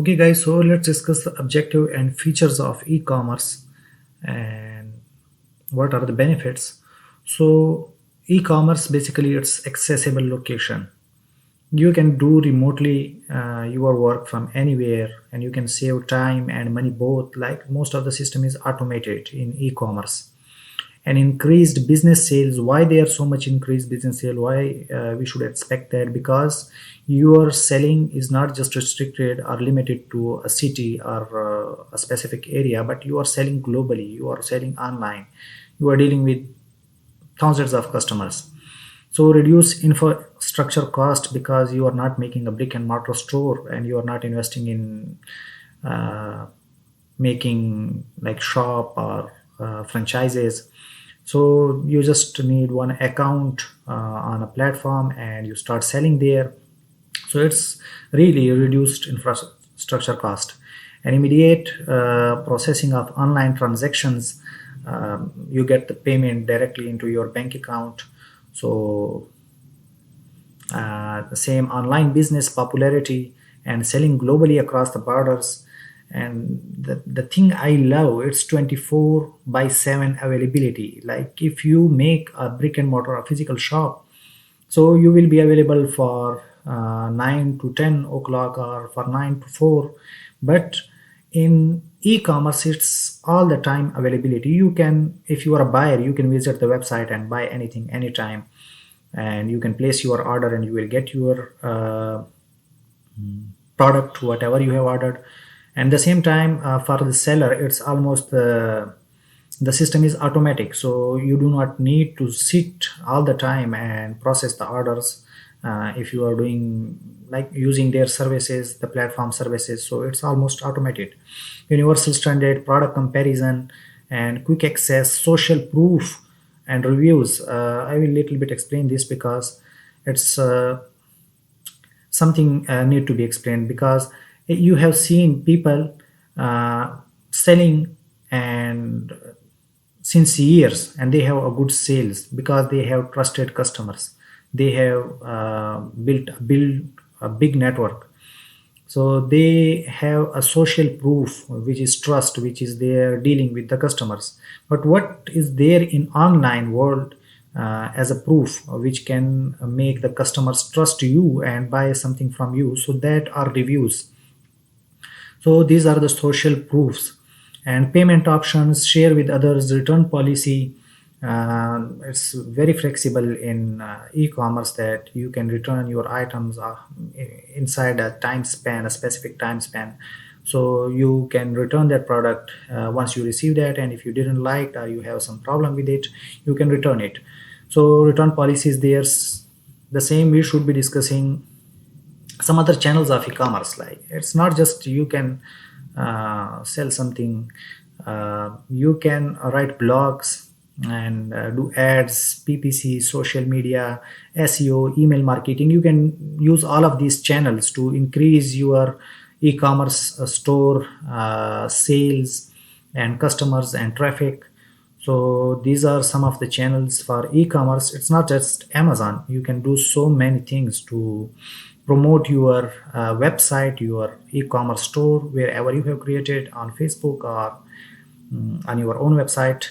Okay guys, so let's discuss the objective and features of e-commerce and what are the benefits. So e-commerce basically it's accessible location. You can do remotely your work from anywhere, and you can save time and money both. Like most of the system is automated in e-commerce. And increased business sales, why they are so much increased business sale, why we should expect that? Because your selling is not just restricted or limited to a city or a specific area, but you are selling globally, you are selling online, you are dealing with thousands of customers. So reduce infrastructure cost because you are not making a brick and mortar store, and you are not investing in making like shop or franchises. So you just need one account on a platform and you start selling there. So it's really reduced infrastructure cost and immediate processing of online transactions. You get the payment directly into your bank account. So the same online business popularity and selling globally across the borders. And the thing I love, it's 24/7 availability. Like if you make a brick and mortar, a physical shop, so you will be available for 9 to 10 o'clock or for 9 to 4. But in e-commerce it's all the time availability. You can, if you are a buyer, you can visit the website and buy anything anytime, and you can place your order and you will get your product whatever you have ordered. And the same time for the seller, it's almost the system is automatic, so you do not need to sit all the time and process the orders if you are doing like using their services, the platform services. So it's almost automated. Universal standard product comparison and quick access, social proof and reviews. I will little bit explain this because it's something need to be explained, because you have seen people selling and since years, and they have a good sales because they have trusted customers. They have built a big network. So they have a social proof, which is trust, which is their dealing with the customers. But what is there in online world as a proof which can make the customers trust you and buy something from you? So that are reviews. So these are the social proofs. And payment options, share with others, return policy. It's very flexible in e-commerce that you can return your items inside a time span, a specific time span. So you can return that product once you receive that, and if you didn't like or you have some problem with it, you can return it. So return policies, there's the same. We should be discussing some other channels of e-commerce. Like it's not just you can sell something, you can write blogs and do ads, ppc, social media, seo, email marketing. You can use all of these channels to increase your e-commerce store sales and customers and traffic. So these are some of the channels for e-commerce. It's not just Amazon. You can do so many things to promote your website, your e-commerce store, wherever you have created, on Facebook or on your own website.